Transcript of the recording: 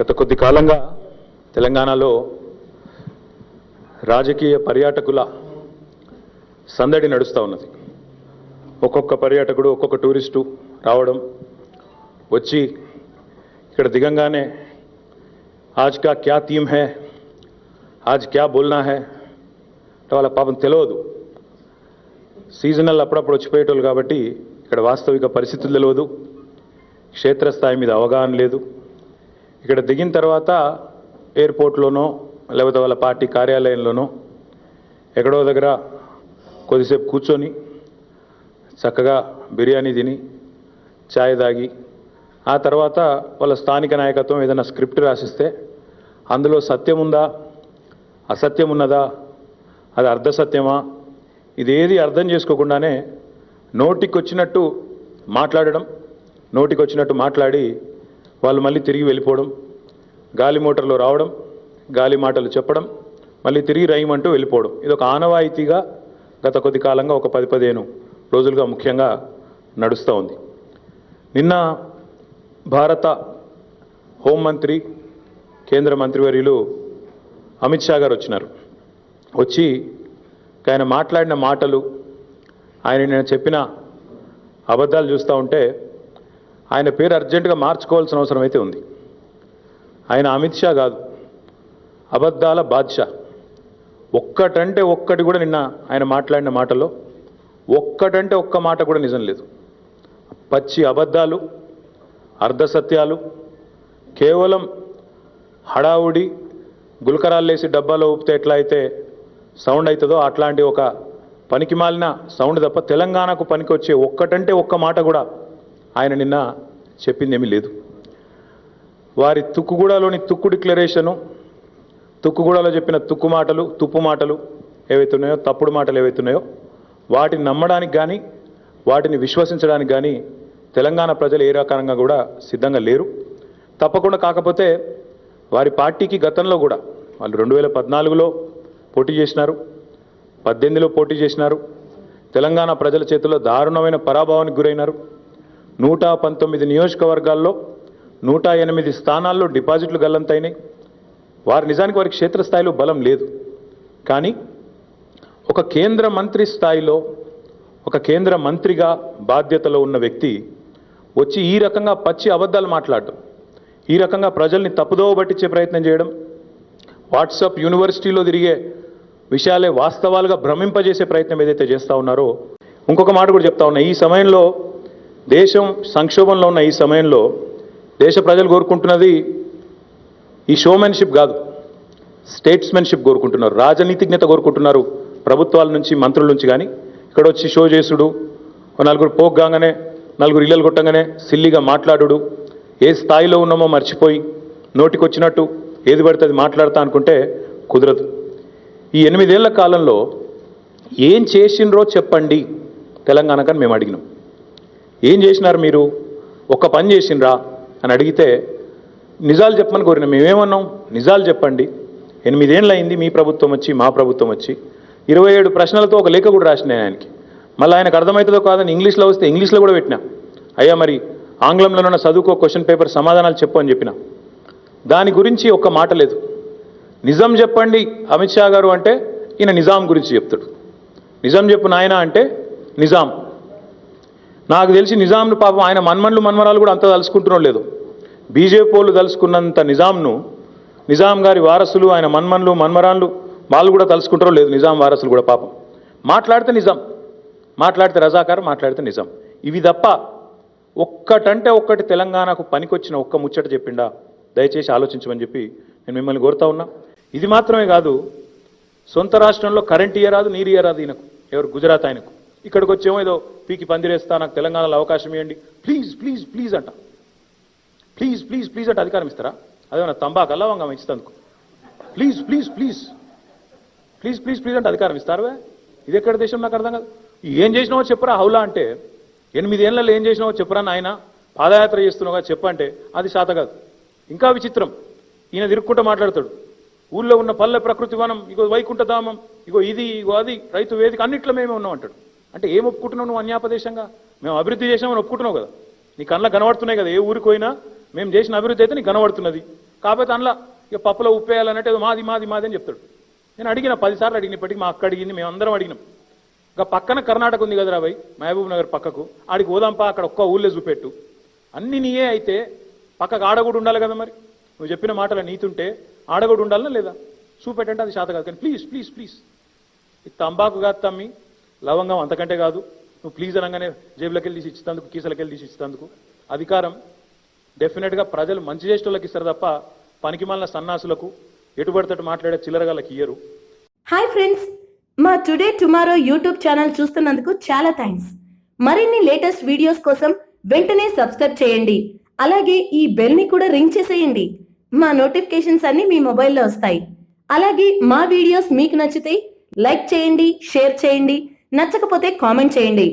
గత కొద్ది కాలంగా తెలంగాణలో రాజకీయ పర్యాటకుల సందడి నడుస్తూ ఉన్నది. ఒక్కొక్క పర్యాటకుడు ఒక్కొక్క టూరిస్టు రావడం, వచ్చి ఇక్కడ దిగంగానే आज का क्या थीम है, आज क्या बोलना है వాళ్ళ పాపం తెలియదు. సీజనల్ అప్పుడప్పుడు వచ్చిపోయేటోళ్ళు కాబట్టి ఇక్కడ వాస్తవిక పరిస్థితులు తెలియదు, క్షేత్రస్థాయి మీద అవగాహన లేదు. ఇక్కడ దిగిన తర్వాత ఎయిర్పోర్ట్లోనో లేకపోతే వాళ్ళ పార్టీ కార్యాలయంలోనో ఎక్కడో దగ్గర కొద్దిసేపు కూర్చొని చక్కగా బిర్యానీ తిని ఛాయ్ తాగి ఆ తర్వాత వాళ్ళ స్థానిక నాయకత్వం ఏదైనా స్క్రిప్ట్ రాసిస్తే అందులో సత్యం ఉందా, అసత్యం ఉన్నదా, అది అర్ధసత్యమా, ఇదేది అర్థం చేసుకోకుండానే నోటికొచ్చినట్టు మాట్లాడడం, నోటికొచ్చినట్టు మాట్లాడి వాళ్ళు మళ్ళీ తిరిగి వెళ్ళిపోవడం, గాలి మోటార్లో రావడం, గాలి మాటలు చెప్పడం, మళ్ళీ తిరిగి రైమంటూ వెళ్ళిపోవడం, ఇది ఒక ఆనవాయితీగా గత కొద్ది కాలంగా ఒక 10-15 రోజులుగా ముఖ్యంగా నడుస్తూ ఉంది. నిన్న భారత హోంమంత్రి కేంద్ర మంత్రివర్యులు అమిత్ షా గారు వచ్చినారు. వచ్చి ఆయన మాట్లాడిన మాటలు, ఆయన నేను చెప్పిన అబద్ధాలు చూస్తూ ఉంటే ఆయన పేరు అర్జెంటుగా మార్చుకోవాల్సిన అవసరం అయితే ఉంది. ఆయన అమిత్ షా కాదు, అబద్ధాల బాద్షా. ఒక్కటంటే ఒక్కటి కూడా నిన్న ఆయన మాట్లాడిన మాటలో ఒక్కటంటే ఒక్క మాట కూడా నిజం లేదు. పచ్చి అబద్ధాలు, అర్ధసత్యాలు, కేవలం హడావుడి గుల్కరాల్లేసి డబ్బాలో ఊపితే ఎట్లా అయితే సౌండ్ అవుతుందో అట్లాంటి ఒక పనికిమాలిన సౌండ్ తప్ప తెలంగాణకు పనికి వచ్చే ఒక్కటంటే ఒక్క మాట కూడా ఆయన నిన్న చెప్పిందేమీ లేదు. వారి తుక్కుగూడలోని తుక్కు డిక్లరేషను, తుక్కుగూడలో చెప్పిన తుక్కు మాటలు, తుప్పు మాటలు ఏవైతున్నాయో, తప్పుడు మాటలు ఏవైతున్నాయో వాటిని నమ్మడానికి కానీ వాటిని విశ్వసించడానికి కానీ తెలంగాణ ప్రజలు ఏ రకంగా కూడా సిద్ధంగా లేరు. తప్పకుండా కాకపోతే వారి పార్టీకి గతంలో కూడా వాళ్ళు 2014లో పోటీ చేసినారు, 18లో పోటీ చేసినారు, తెలంగాణ ప్రజల చేతిలో దారుణమైన పరాభవానికి గురైనారు. 119 నియోజకవర్గాల్లో 108 స్థానాల్లో డిపాజిట్లు గల్లంతైనాయి. నిజానికి వారికి క్షేత్రస్థాయిలో బలం లేదు. కానీ ఒక కేంద్ర మంత్రి స్థాయిలో, ఒక కేంద్ర మంత్రిగా బాధ్యతలో ఉన్న వ్యక్తి వచ్చి ఈ రకంగా పచ్చి అబద్ధాలు మాట్లాడడం, ఈ రకంగా ప్రజల్ని తప్పుదోవ పట్టించే ప్రయత్నం చేయడం, వాట్సాప్ యూనివర్సిటీలో తిరిగే విషయాలే వాస్తవాలుగా భ్రమింపజేసే ప్రయత్నం ఏదైతే చేస్తూ ఉన్నారో, ఇంకొక మాట కూడా చెప్తా ఉన్నా, ఈ సమయంలో దేశం సంక్షోభంలో ఉన్న ఈ సమయంలో దేశ ప్రజలు కోరుకుంటున్నది ఈ షోమెన్షిప్ కాదు, స్టేట్స్మెన్షిప్ కోరుకుంటున్నారు, రాజనీతిజ్ఞత కోరుకుంటున్నారు. ప్రభుత్వాల నుంచి, మంత్రుల నుంచి కానీ ఇక్కడ వచ్చి షో చేసుడు, నలుగురు పోగ్గానే నలుగురు ఇళ్ళలు కొట్టంగానే సిల్లిగా మాట్లాడుడు, ఏ స్థాయిలో ఉన్నామో మర్చిపోయి నోటికొచ్చినట్టు ఏది పడితే అది మాట్లాడతా అనుకుంటే కుదరదు. ఈ 8 ఏళ్ల కాలంలో ఏం చేసినరో చెప్పండి తెలంగాణకని మేము అడిగినాం. ఏం చేసినారు మీరు, ఒక్క పని చేసినరా అని అడిగితే నిజాలు చెప్పమని కోరినాం. మేమేమన్నాం, నిజాలు చెప్పండి. 8 ఏళ్ళు అయింది మీ ప్రభుత్వం వచ్చి, మా ప్రభుత్వం వచ్చి. 27 ప్రశ్నలతో ఒక లేఖ కూడా రాసినాయి ఆయనకి. మళ్ళీ ఆయనకు అర్థమవుతుందో కాదని ఇంగ్లీష్లో వస్తే ఇంగ్లీష్లో కూడా పెట్టినా, అయ్యా మరి ఆంగ్లంలోనే చదువుకో, క్వశ్చన్ పేపర్ సమాధానాలు చెప్పు అని చెప్పిన. దాని గురించి ఒక్క మాట లేదు. నిజం చెప్పండి అమిత్ షా గారు అంటే ఈయన నిజాం గురించి చెప్తాడు. నిజం చెప్పు నాయన అంటే నిజాం. నాకు తెలిసి నిజాంను పాపం ఆయన మన్మన్లు మన్మరాలు కూడా అంత తలుసుకుంటున్నాడు లేదు. బీజేపీ వాళ్ళు తలుసుకున్నంత నిజాంను నిజాం గారి వారసులు, ఆయన మన్మన్లు మన్మరాళ్ళు వాళ్ళు కూడా తలుసుకుంటారో లేదు. నిజాం వారసులు కూడా పాపం మాట్లాడితే నిజాం, మాట్లాడితే రజాకారు, మాట్లాడితే నిజాం. ఇవి తప్ప ఒక్కటంటే ఒక్కటి తెలంగాణకు పనికొచ్చిన ఒక్క ముచ్చట చెప్పిండా దయచేసి ఆలోచించమని చెప్పి నేను మిమ్మల్ని కోరుతా ఉన్నా. ఇది మాత్రమే కాదు, సొంత రాష్ట్రంలో కరెంట్ ఇయ్యరాదు, నీరు ఇయ్యరాదు ఈయనకు, ఎవరు గుజరాత్ ఆయనకు. ఇక్కడికి వచ్చేమో ఏదో పీకి పందిరేస్తా, నాకు తెలంగాణలో అవకాశం ఇవ్వండి, ప్లీజ్ ప్లీజ్ ప్లీజ్ అంట, ప్లీజ్ ప్లీజ్ ప్లీజ్ అంటే అధికారం ఇస్తారా? అదేమన్నా తంబాకు అల్లవంగా ఇచ్చినందుకు please please please please please please అంటే అధికారం ఇస్తారువే? ఇది ఎక్కడ దేశం నాకు అర్థం కాదు. ఏం చేసినావో చెప్పరా హౌలా అంటే, 8 ఏళ్లలో ఏం చేసినావో చెప్పరా నాయన, పాదయాత్ర చేస్తున్నావుగా చెప్పంటే అది శాత కాదు. ఇంకా విచిత్రం, ఈయన తిరుక్కుంటూ మాట్లాడతాడు, ఊళ్ళో ఉన్న పల్లె ప్రకృతి వనం, ఇగో వైకుంఠధామం, ఇగో ఇది, ఇగో అది, రైతు వేదిక, అన్నిట్లో మేమే ఉన్నాం అంటాడు. అంటే ఏం ఒప్పుకుంటున్నావు నువ్వు అన్యాపదేశంగా? మేము అభివృద్ధి చేసామని ఒప్పుకుంటున్నావు కదా, నీ కళ్ళ కనబడుతున్నాయి కదా, ఏ ఊరికి పోయినా మేము చేసిన అభివృద్ధి అయితే నీకు కనబడుతున్నది. కాకపోతే అందులో ఇక పప్పులో ఉప్పేయాలన్నట్టు ఏదో మాది మాది మాది అని చెప్తాడు. నేను అడిగిన 10 సార్లు అడిగినప్పటికీ మా అక్క అడిగింది, మేమందరం అడిగినాం. ఇంకా పక్కన కర్ణాటక ఉంది కదరా భయ్, మహబూబ్ నగర్ పక్కకు, ఆడికి పోదాంపా, అక్కడ ఒక్క ఊళ్ళో చూపెట్టు. అన్ని నీయే అయితే పక్కకు ఆడగూడు ఉండాలి కదా. మరి నువ్వు చెప్పిన మాటల నీతుంటే ఆడగూడు ఉండాలనా లేదా? చూపెట్టంటే అది శాత కాదు. కానీ ప్లీజ్ ప్లీజ్ ప్లీజ్, ఇది తంబాకు కాదు తమ్మి, లవంగం అంతకంటే కాదు. నువ్వు ప్లీజ్ అనగానే జేబులకి వెళ్ళి తీసి ఇచ్చేందుకు, కీసలకి వెళ్ళి తీసి ఇచ్చేందుకు అధికారం డెఫినెట్గా ప్రజలు మంచి చేసేటోళ్ళకి ఇస్తారు తప్ప పనికిమాలిన సన్నాసులకు, ఎటుబడితేటు మాట్లాడే చిల్లరగాళ్ళకి ఇయ్యరు. హాయ్ ఫ్రెండ్స్, మా టుడే టుమారో యూట్యూబ్ ఛానల్ చూస్తున్నందుకు చాలా థ్యాంక్స్. మరిన్ని లేటెస్ట్ వీడియోస్ కోసం వెంటనే సబ్స్క్రైబ్ చేయండి. అలాగే ఈ బెల్ ని కూడా రింగ్ చేసేయండి. మా నోటిఫికేషన్స్ అన్ని మీ మొబైల్లో వస్తాయి. అలాగే మా వీడియోస్ మీకు నచ్చితే లైక్ చేయండి, షేర్ చేయండి, నచ్చకపోతే కామెంట్ చేయండి.